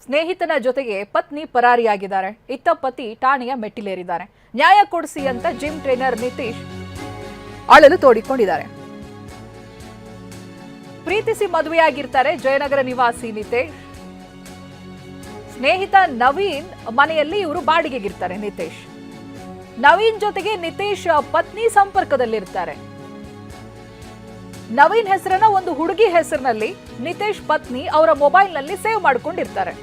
ಸ್ನೇಹಿತನ ಜೊತೆಗೆ ಪತ್ನಿ ಪರಾರಿಯಾಗಿದ್ದಾರೆ. ಇತ್ತ ಪತಿ ಠಾಣೆಯ ಮೆಟ್ಟಿಲೇರಿದ್ದಾರೆ. ನ್ಯಾಯ ಕೊಡಿಸಿ ಅಂತ ಜಿಮ್ ಟ್ರೈನರ್ ನಿತೀಶ್ ಅಳಲು ತೋಡಿಕೊಂಡಿದ್ದಾರೆ. ಪ್ರೀತಿಸಿ ಮದುವೆಯಾಗಿರ್ತಾರೆ ಜಯನಗರ ನಿವಾಸಿ ನಿತೇಶ್. ಸ್ನೇಹಿತ ನವೀನ್ ಮನೆಯಲ್ಲಿ ಇವರು ಬಾಡಿಗೆಗಿರ್ತಾರೆ. ನವೀನ್ ಜೊತೆಗೆ ನಿತೇಶ್ ಪತ್ನಿ ಸಂಪರ್ಕದಲ್ಲಿರ್ತಾರೆ. ನವೀನ್ ಹೆಸರನ್ನ ಒಂದು ಹುಡುಗಿ ಹೆಸರಿನಲ್ಲಿ ನಿತೇಶ್ ಪತ್ನಿ ಅವರ ಮೊಬೈಲ್ನಲ್ಲಿ ಸೇವ್ ಮಾಡ್ಕೊಂಡಿರ್ತಾರೆ.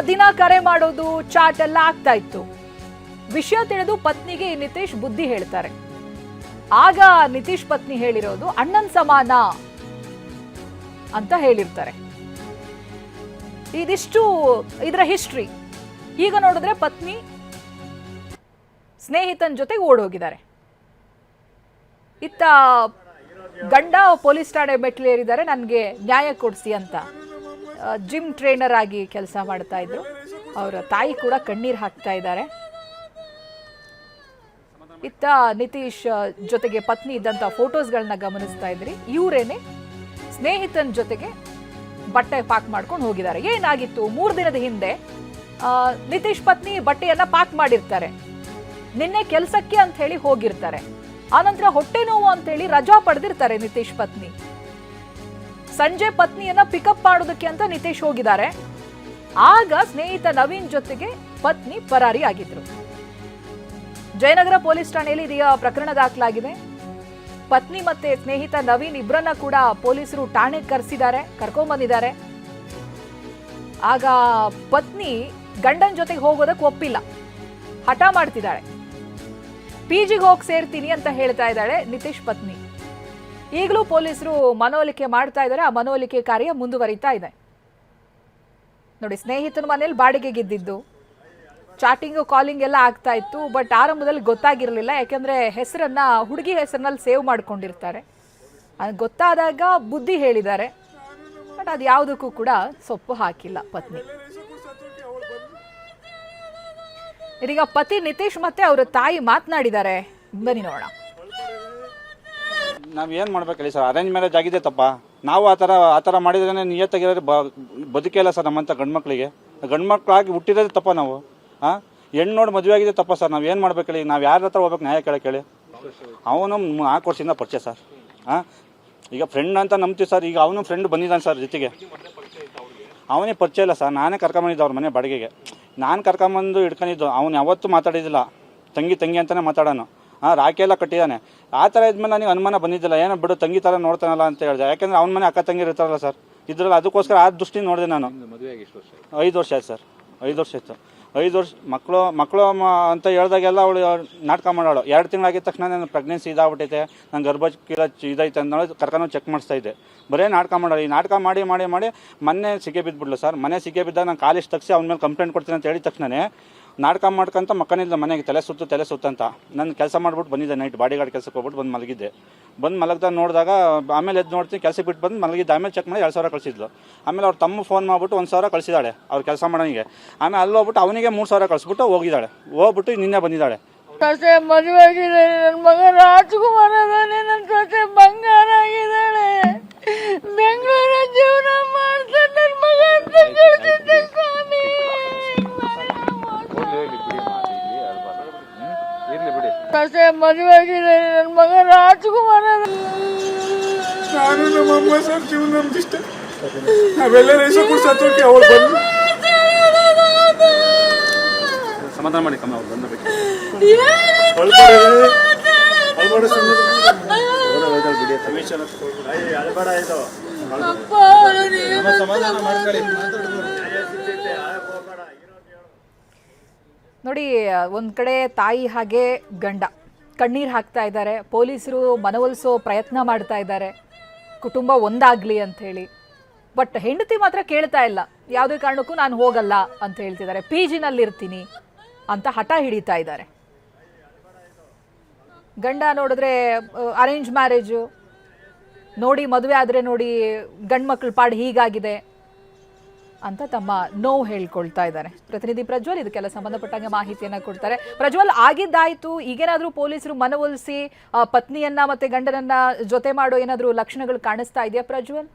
ದಿನ ಕರೆ ಮಾಡೋದು, ಚಾಟ್ ಎಲ್ಲ ಆಗ್ತಾ ಇತ್ತು. ವಿಷಯ ತಿಳಿದು ಪತ್ನಿಗೆ ನಿತೇಶ್ ಬುದ್ಧಿ ಹೇಳ್ತಾರೆ. ಆಗ ನಿತೀಶ್ ಪತ್ನಿ ಹೇಳಿರೋದು ಅಣ್ಣನ್ ಸಮಾನ ಅಂತ ಹೇಳಿರ್ತಾರೆ. ಇದಿಷ್ಟು ಇದರ ಹಿಸ್ಟ್ರಿ. ಈಗ ನೋಡಿದ್ರೆ ಪತ್ನಿ ಸ್ನೇಹಿತನ ಜೊತೆಗೆ ಓಡೋಗಿದ್ದಾರೆ. ಇತ್ತ ಗಂಡ ಪೊಲೀಸ್ ಠಾಣೆ ಮೆಟ್ಟಿಲೇರಿದ್ದಾರೆ. ನನಗೆ ನ್ಯಾಯ ಕೊಡಿಸಿ ಅಂತ. ಜಿಮ್ ಟ್ರೈನರ್ ಆಗಿ ಕೆಲಸ ಮಾಡ್ತಾ ಇದ್ರು. ಅವರ ತಾಯಿ ಕೂಡ ಕಣ್ಣೀರು ಹಾಕ್ತಾ ಇದ್ದಾರೆ. ಇತ್ತ ನಿತೀಶ್ ಜೊತೆಗೆ ಪತ್ನಿ ಇದ್ದಂತ ಫೋಟೋಸ್ಗಳನ್ನ ಗಮನಿಸ್ತಾ ಇದ್ರಿ. ಇವರೇನೆ ಸ್ನೇಹಿತನ ಜೊತೆಗೆ ಬಟ್ಟೆ ಪಾಕ್ ಮಾಡ್ಕೊಂಡು ಹೋಗಿದ್ದಾರೆ. ಏನಾಗಿತ್ತು, 3 ದಿನದ ಹಿಂದೆ ನಿತೀಶ್ ಪತ್ನಿ ಬಟ್ಟೆಯನ್ನ ಪಾಕ್ ಮಾಡಿರ್ತಾರೆ. ನಿನ್ನೆ ಕೆಲಸಕ್ಕೆ ಅಂತ ಹೇಳಿ ಹೋಗಿರ್ತಾರೆ. ಆನಂತರ ಹೊಟ್ಟೆ ನೋವು ಅಂತ ಹೇಳಿ ರಜಾ ಪಡೆದಿರ್ತಾರೆ ನಿತೀಶ್ ಪತ್ನಿ. ಸಂಜೆ ಪತ್ನಿಯನ್ನ ಪಿಕಪ್ ಮಾಡೋದಕ್ಕೆ ಅಂತ ನಿತೀಶ್ ಹೋಗಿದ್ದಾರೆ. ಆಗ ಸ್ನೇಹಿತ ನವೀನ್ ಜೊತೆಗೆ ಪತ್ನಿ ಪರಾರಿ ಆಗಿದ್ರು. ಜಯನಗರ ಪೊಲೀಸ್ ಠಾಣೆಯಲ್ಲಿ ಇದೀಗ ಪ್ರಕರಣ ದಾಖಲಾಗಿದೆ. ಪತ್ನಿ ಮತ್ತೆ ಸ್ನೇಹಿತ ನವೀನ್ ಇಬ್ಬರನ್ನ ಕೂಡ ಪೊಲೀಸರು ಠಾಣೆಗೆ ಕರ್ಕೊಂಡ್ ಬಂದಿದ್ದಾರೆ. ಆಗ ಪತ್ನಿ ಗಂಡನ ಜೊತೆಗೆ ಹೋಗೋದಕ್ಕೆ ಒಪ್ಪಿಲ್ಲ, ಹಠ ಮಾಡ್ತಿದ್ದಾಳೆ. ಪಿಜಿಗೆ ಹೋಗಿ ಸೇರ್ತೀನಿ ಅಂತ ಹೇಳ್ತಾ ಇದ್ದಾಳೆ ನಿತೀಶ್ ಪತ್ನಿ. ಈಗಲೂ ಪೊಲೀಸರು ಮನವೊಲಿಕೆ ಮಾಡ್ತಾ ಇದ್ದಾರೆ. ಆ ಮನವೊಲಿಕೆ ಕಾರ್ಯ ಮುಂದುವರಿತಾ ಇದೆ. ನೋಡಿ, ಸ್ನೇಹಿತನ ಮನೇಲಿ ಬಾಡಿಗೆಗಿದ್ದಿದ್ದು, ಚಾಟಿಂಗ್ ಕಾಲಿಂಗ್ ಎಲ್ಲ ಆಗ್ತಾ ಇತ್ತು. ಬಟ್ ಆರಂಭದಲ್ಲಿ ಗೊತ್ತಾಗಿರಲಿಲ್ಲ. ಯಾಕೆಂದ್ರೆ ಹೆಸರನ್ನ ಹುಡುಗಿ ಹೆಸರಿನಲ್ಲಿ ಸೇವ್ ಮಾಡ್ಕೊಂಡಿರ್ತಾರೆ. ಅದು ಗೊತ್ತಾದಾಗ ಬುದ್ಧಿ ಹೇಳಿದ್ದಾರೆ. ಬಟ್ ಅದು ಯಾವುದಕ್ಕೂ ಕೂಡ ಸೊಪ್ಪು ಹಾಕಿಲ್ಲ ಪತ್ನಿ. ಇದೀಗ ಪತಿ ನಿತೀಶ್ ಮತ್ತೆ ಅವರ ತಾಯಿ ಮಾತನಾಡಿದ್ದಾರೆ. ಬನ್ನಿ ನೋಡೋಣ. ನಾವ್ ಏನ್ ಮಾಡ್ಬೇಕಲ್ಲ ಸರ್, ಅರೇಂಜ್ ಮ್ಯಾರೇಜ್ ಆಗಿದೆ ತಪ್ಪ. ನಾವು ಆ ತರ ಮಾಡಿದ್ರೆ ನಿಯತ್ತಾಗಿರೋದು ಬದುಕೇ ಇಲ್ಲ ಸರ್. ನಮ್ಮಂತ ಗಂಡ್ಮಕ್ಳಿಗೆ ಗಂಡ್ಮಕ್ಳಾಗಿ ಹುಟ್ಟಿರೋದೇ ತಪ್ಪ. ನಾವು ಹೆಣ್ಣು ನೋಡಿ ಮದುವೆ ಆಗಿದೆ ತಪ್ಪ ಸರ್. ನಾವ್ ಏನ್ ಮಾಡ್ಬೇಕಲ್ಲ? ಈಗ ನಾವ್ ಯಾರ ಹತ್ರ ಹೋಗ್ಬೇಕು ನ್ಯಾಯ ಕೇಳಿ? ಅವನು 4 ವರ್ಷದಿಂದ ಪರಿಚಯ ಸರ್. ಈಗ ಫ್ರೆಂಡ್ ಅಂತ ನಂಬ್ತೀವಿ ಸರ್. ಈಗ ಅವನು ಫ್ರೆಂಡ್ ಬಂದಿದ್ದಾನೆ ಸರ್ ಜೊತೆಗೆ. ಅವನೇ ಪರಿಚಯ ಇಲ್ಲ ಸರ್. ನಾನೇ ಕರ್ಕೊಂಬಂದಿದ್ದೆ ಅವ್ರ ಮನೆ ಬಾಡಿಗೆಗೆ. ನಾನು ಕರ್ಕೊಂಬಂದು ಹಿಡ್ಕೊಂಡಿದ್ದು. ಅವ್ನು ಯಾವತ್ತೂ ಮಾತಾಡಿದಿಲ್ಲ. ತಂಗಿ ಅಂತಾನೆ ಮಾತಾಡೋನು. ರಾಖಿ ಎಲ್ಲ ಕಟ್ಟಿದ್ದಾನೆ. ಆ ಥರ ಇದ್ಮೇಲೆ ನನಗೆ ಅನುಮಾನ ಬಂದಿದ್ದಿಲ್ಲ. ಏನೋ ಬಿಡು, ತಂಗಿ ಥರ ನೋಡ್ತಾನಲ್ಲ ಅಂತ ಹೇಳಿದೆ. ಯಾಕೆಂದ್ರೆ ಅವ್ನ ಮನೆ ಅಕ್ಕ ತಂಗಿ ಇರ್ತಾರಲ್ಲ ಸರ್ ಇದ್ರಲ್ಲಿ. ಅದಕ್ಕೋಸ್ಕರ ಆ ದೃಷ್ಟಿ ನೋಡಿದೆ ನಾನು. 5 ವರ್ಷ ಆಯ್ತು ಸರ್. 5 ವರ್ಷ ಆಯ್ತು. 5 ವರ್ಷ ಮಕ್ಕಳು ಅಂತ ಹೇಳ್ದಾಗೆಲ್ಲ ಅವಳು ನಾಟಕ ಮಾಡೋಳು. 2 ತಿಂಗಳಾಗಿದ್ದ ತಕ್ಷಣ ನಾನು ಪ್ರೆಗ್ನೆನ್ಸಿ ಇದಾಗ್ಬಿಟ್ಟೈತೆ, ನಂಗೆ ಗರ್ಭಕ್ಕಿಲ್ಲ ಇದೈತೆ ಅಂತ ಕರ್ಕೊಂಡು ಚೆಕ್ ಮಾಡಿಸ್ತಾ ಇದ್ದೆ. ಬರೀ ನಾಟಕ ಮಾಡೋಳು. ಈ ನಾಟಕ ಮಾಡಿ ಮೊನ್ನೆ ಸಿಗೆ ಬಿದ್ದುಬಿಡ್ಲು ಸರ್. ಮನೆ ಸಿಗೆ ಬಿದ್ದಾಗ ನಾನು ಕಾಲೇಜ್ ತಗ್ಸಿ ಅವ್ನ ಮೇಲೆ ಕಂಪ್ಲೇಂಟ್ ಕೊಡ್ತೀನಿ ಅಂತ ಹೇಳಿದ ತಕ್ಷಣ ನಾಟಕ ಮಾಡ್ಕೊಂತ ಮಕ್ಕನಿಲ್ಲ ಮನೆಗೆ. ತಲೆ ಸುತ್ತು ಅಂತ ನಾನು ಕೆಲಸ ಮಾಡ್ಬಿಟ್ಟು ಬಂದಿದ್ದೆ. ನೈಟ್ ಬಾಡಿಗಾರ್ಡ್ ಕೆಲಸಕ್ಕೆ ಹೋಗ್ಬಿಟ್ಟು ಬಂದು ಮಲಗಿದ್ದೆ. ಮಲಗ್ದಾಗ ನೋಡಿದಾಗ ಆಮೇಲೆ ಎದ್ದು ನೋಡ್ತೀನಿ, ಕೆಲಸಕ್ಕೆ ಬಿಟ್ಟು ಬಂದು ಮಲಗಿದ್ದೆ. ಆಮೇಲೆ ಚೆಕ್ ಮಾಡಿ 2,000 ಕಳಿಸಿದ್ಲು. ಆಮೇಲೆ ಅವ್ರ ತಮ್ಮ ಫೋನ್ ಮಾಡ್ಬಿಟ್ಟು 1,000 ಕಳಿಸಿದಾಳೆ ಅವ್ರು ಕೆಲಸ ಮಾಡೋನಿಗೆ. ಆಮೇಲೆ ಅಲ್ಲಿ ಹೋಗ್ಬಿಟ್ಟು ಅವನಿಗೆ 3,000 ಕಳಿಸ್ಬಿಟ್ಟು ಹೋಗಿದ್ದಾಳೆ. ಹೋಗ್ಬಿಟ್ಟು ನಿನ್ನೆ ಬಂದಿದ್ದಾಳೆ. ಸೊಸೆ ಮದುವೆ ಆಗಿದ್ದಾಳೆ. ನನ್ನ ಮಗ ರಾಜ್ಕುಮಾರ್ ಅದಾನೆ. ನನ್ನ ಸೊಸೆ ಬಂಗಾರ ಆಗಿದ್ದಾಳೆ. ಬೆಂಗಳೂರ ಜೀವನ ಮಾಡ್ತಾನೆ ನನ್ನ ಮಗ ಅಂತ ಹೇಳ್ತಿದ್ದೆ ಸ್ವಾಮಿ. ಸೊಸೆ ಮದುವೆ ಆಗಿದ್ದಾಳೆ. ನನ್ನ ಮಗ ರಾಜ್ಕುಮಾರ್ ಅದಾನೆ. ನಾನು ನಮ್ಮಮ್ಮ ಸರ್ ಜೀವನ ನಮ್ದಿಷ್ಟ. ನಾವೆಲ್ಲರೂ ಹೆಸರು ಸತ್ತೋಕೆ ಅವಳು ಬಂದು ಸಮಾಧಾನ ಮಾಡಿ ಕಮ್ಮ. ಅವ್ರು ಬಂದ ಬೇಕು ಸಮಾಧಾನ ಮಾಡ್ಕೊಳ್ಳಿ. ನೋಡಿ, ಒಂದ್ ಕಡೆ ತಾಯಿ ಹಾಗೆ ಗಂಡ ಕಣ್ಣೀರ್ ಹಾಕ್ತಾ ಇದ್ದಾರೆ. ಪೊಲೀಸರು ಮನವೊಲಿಸೋ ಪ್ರಯತ್ನ ಮಾಡ್ತಾ ಇದ್ದಾರೆ, ಕುಟುಂಬ ಒಂದಾಗ್ಲಿ ಅಂತ ಹೇಳಿ. ಬಟ್ ಹೆಂಡತಿ ಮಾತ್ರ ಕೇಳ್ತಾ ಇಲ್ಲ. ಯಾವುದೇ ಕಾರಣಕ್ಕೂ ನಾನು ಹೋಗಲ್ಲ ಅಂತ ಹೇಳ್ತಿದ್ದಾರೆ. ಪಿಜಿನಲ್ಲಿ ಇರ್ತೀನಿ ಅಂತ ಹಠ ಹಿಡಿತಾ ಇದ್ದಾರೆ. ಗಂಡ ನೋಡಿದ್ರೆ ಅರೇಂಜ್ ಮ್ಯಾರೇಜು ನೋಡಿ, ಮದುವೆ ಆದರೆ ನೋಡಿ ಗಂಡು ಮಕ್ಕಳ ಪಾಡು ಹೀಗಾಗಿದೆ ಅಂತ ತಮ್ಮ ನೋವು ಹೇಳ್ಕೊಳ್ತಾ ಇದ್ದಾರೆ. ಪ್ರತಿನಿಧಿ ಪ್ರಜ್ವಲ್ ಇದಕ್ಕೆಲ್ಲ ಸಂಬಂಧಪಟ್ಟಂಗೆ ಮಾಹಿತಿಯನ್ನ ಕೊಡ್ತಾರೆ. ಪ್ರಜ್ವಲ್, ಆಗಿದ್ದಾಯ್ತು, ಈಗೇನಾದ್ರೂ ಪೊಲೀಸರು ಮನವೊಲಿಸಿ ಪತ್ನಿಯನ್ನ ಮತ್ತೆ ಗಂಡನನ್ನ ಜೊತೆ ಮಾಡೋ ಏನಾದ್ರೂ ಲಕ್ಷಣಗಳು ಕಾಣಿಸ್ತಾ ಇದೆಯಾ ಪ್ರಜ್ವಲ್?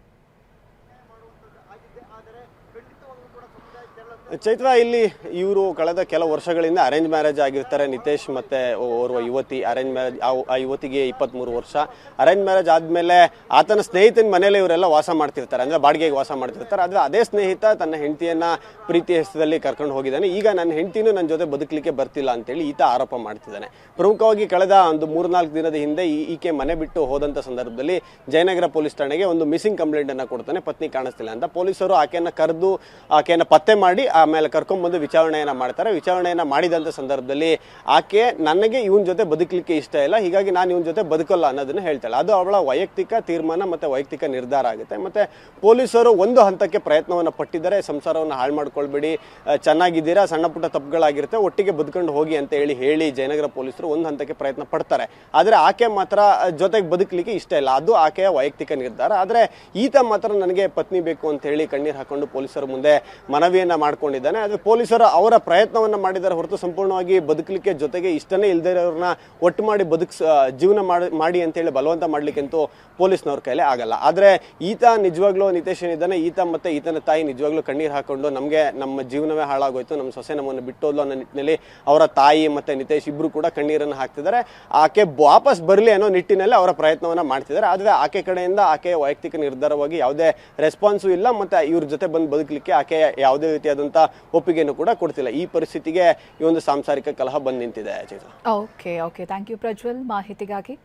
ಚೈತ್ರ, ಇಲ್ಲಿ ಇವರು ಕಳೆದ ಕೆಲವು ವರ್ಷಗಳಿಂದ ಅರೇಂಜ್ ಮ್ಯಾರೇಜ್ ಆಗಿರ್ತಾರೆ. ನಿತೇಶ್ ಮತ್ತೆ ಓರ್ವ ಯುವತಿ ಅರೇಂಜ್ ಮ್ಯಾರೇಜ್, ಆ ಯುವತಿಗೆ 23 ವರ್ಷ. ಅರೇಂಜ್ ಮ್ಯಾರೇಜ್ ಆದಮೇಲೆ ಆತನ ಸ್ನೇಹಿತನ ಮನೇಲಿ ಇವರೆಲ್ಲ ವಾಸ ಮಾಡ್ತಿರ್ತಾರೆ, ಅಂದರೆ ಬಾಡಿಗೆಗೆ ವಾಸ ಮಾಡ್ತಿರ್ತಾರೆ. ಆದರೆ ಅದೇ ಸ್ನೇಹಿತ ತನ್ನ ಹೆಂಡತಿಯನ್ನು ಪ್ರೀತಿ ಹೆಸರಲ್ಲಿ ಕರ್ಕೊಂಡು ಹೋಗಿದ್ದಾನೆ. ಈಗ ನನ್ನ ಹೆಂಡತಿನೂ ನನ್ನ ಜೊತೆ ಬದುಕಲಿಕ್ಕೆ ಬರ್ತಿಲ್ಲ ಅಂತೇಳಿ ಈತ ಆರೋಪ ಮಾಡ್ತಿದ್ದಾನೆ. ಪ್ರಮುಖವಾಗಿ ಕಳೆದ ಒಂದು 3-4 ದಿನದ ಹಿಂದೆ ಈಕೆ ಮನೆ ಬಿಟ್ಟು ಹೋದಂಥ ಸಂದರ್ಭದಲ್ಲಿ ಜಯನಗರ ಪೊಲೀಸ್ ಠಾಣೆಗೆ ಒಂದು ಮಿಸ್ಸಿಂಗ್ ಕಂಪ್ಲೇಂಟನ್ನು ಕೊಡ್ತಾನೆ, ಪತ್ನಿ ಕಾಣಿಸ್ತಿಲ್ಲ ಅಂತ. ಪೊಲೀಸರು ಆಕೆಯನ್ನು ಕರೆದು ಆಕೆಯನ್ನು ಪತ್ತೆ ಮಾಡಿ ಆಮೇಲೆ ಕರ್ಕೊಂಡ್ಬಂದು ವಿಚಾರಣೆಯನ್ನು ಮಾಡ್ತಾರೆ. ವಿಚಾರಣೆಯನ್ನು ಮಾಡಿದಂಥ ಸಂದರ್ಭದಲ್ಲಿ ಆಕೆ ನನಗೆ ಇವನ ಜೊತೆ ಬದುಕಲಿಕ್ಕೆ ಇಷ್ಟ ಇಲ್ಲ, ಹೀಗಾಗಿ ನಾನು ಇವನ ಜೊತೆ ಬದುಕಲ್ಲ ಅನ್ನೋದನ್ನು ಹೇಳ್ತಾಳೆ. ಅದು ಅವಳ ವೈಯಕ್ತಿಕ ತೀರ್ಮಾನ ಮತ್ತು ವೈಯಕ್ತಿಕ ನಿರ್ಧಾರ ಆಗುತ್ತೆ. ಮತ್ತು ಪೊಲೀಸರು ಒಂದು ಹಂತಕ್ಕೆ ಪ್ರಯತ್ನವನ್ನು ಪಟ್ಟಿದ್ದಾರೆ, ಸಂಸಾರವನ್ನು ಹಾಳು ಮಾಡ್ಕೊಳ್ಬೇಡಿ, ಚೆನ್ನಾಗಿದ್ದೀರಾ, ಸಣ್ಣ ಪುಟ್ಟ ತಪ್ಪುಗಳಾಗಿರುತ್ತೆ, ಒಟ್ಟಿಗೆ ಬದುಕೊಂಡು ಹೋಗಿ ಅಂತ ಹೇಳಿ ಜಯನಗರ ಪೊಲೀಸರು ಒಂದು ಹಂತಕ್ಕೆ ಪ್ರಯತ್ನ ಪಡ್ತಾರೆ. ಆದರೆ ಆಕೆ ಮಾತ್ರ ಜೊತೆಗೆ ಬದುಕಲಿಕ್ಕೆ ಇಷ್ಟ ಇಲ್ಲ, ಅದು ಆಕೆಯ ವೈಯಕ್ತಿಕ ನಿರ್ಧಾರ. ಆದರೆ ಈತ ಮಾತ್ರ ನನಗೆ ಪತ್ನಿ ಬೇಕು ಅಂತ ಹೇಳಿ ಕಣ್ಣೀರು ಹಾಕೊಂಡು ಪೊಲೀಸರ ಮುಂದೆ ಮನವಿಯನ್ನು ಮಾಡ್ಕೊಂಡಿದ್ದಾನೆ. ಆದರೆ ಪೊಲೀಸರು ಅವರ ಪ್ರಯತ್ನವನ್ನು ಮಾಡಿದ್ದಾರೆ ಹೊರತು ಸಂಪೂರ್ಣವಾಗಿ ಬದುಕಲಿಕ್ಕೆ ಜೊತೆಗೆ ಇಷ್ಟನೇ ಇಲ್ಲದೇ ಇರೋರನ್ನ ಒಟ್ಟು ಮಾಡಿ ಜೀವನ ಮಾಡಿ ಅಂತೇಳಿ ಬಲವಂತ ಮಾಡಲಿಕ್ಕಂತೂ ಪೊಲೀಸ್ನವ್ರ ಕೈಲೇ ಆಗಲ್ಲ. ಆದರೆ ಈತ ನಿಜವಾಗ್ಲೂ, ನಿತೇಶ್ ಏನಿದ್ದಾನೆ, ಈತ ಮತ್ತು ಈತನ ತಾಯಿ ನಿಜವಾಗ್ಲೂ ಕಣ್ಣೀರು ಹಾಕೊಂಡು ನಮ್ಮ ಜೀವನವೇ ಹಾಳಾಗೋಯ್ತು, ನಮ್ಮ ಸೊಸೆ ನಮ್ಮನ್ನು ಬಿಟ್ಟೋದ್ಲು ಅನ್ನೋ ನಿಟ್ಟಿನಲ್ಲಿ ಅವರ ತಾಯಿ ಮತ್ತು ನಿತೇಶ್ ಇಬ್ಬರು ಕೂಡ ಕಣ್ಣೀರನ್ನು ಹಾಕ್ತಿದ್ದಾರೆ. ಆಕೆ ವಾಪಸ್ ಬರಲಿ ಅನ್ನೋ ನಿಟ್ಟಿನಲ್ಲಿ ಅವರ ಪ್ರಯತ್ನವನ್ನು ಮಾಡ್ತಿದ್ದಾರೆ. ಆದರೆ ಆಕೆ ಕಡೆಯಿಂದ ಆಕೆಯ ವೈಯಕ್ತಿಕ ನಿರ್ಧಾರವಾಗಿ ಯಾವುದೇ ರೆಸ್ಪಾನ್ಸು ಇಲ್ಲ ಮತ್ತು ಇವ್ರ ಜೊತೆ ಬಂದು ಬದುಕಲಿಕ್ಕೆ ಆಕೆ ಯಾವುದೇ ರೀತಿಯಾದಂಥ ಒಪ್ಪಿಗೆಯನ್ನು ಕೂಡ ಕೊಡ್ತಿಲ್ಲ. ಈ ಪರಿಸ್ಥಿತಿಗೆ ಈ ಒಂದು ಸಾಂಸಾರಿಕ ಕಲಹ ಬಂದು ನಿಂತಿದೆ. ಓಕೆ, ಥ್ಯಾಂಕ್ ಯು ಪ್ರಜ್ವಲ್ ಮಾಹಿತಿಗಾಗಿ.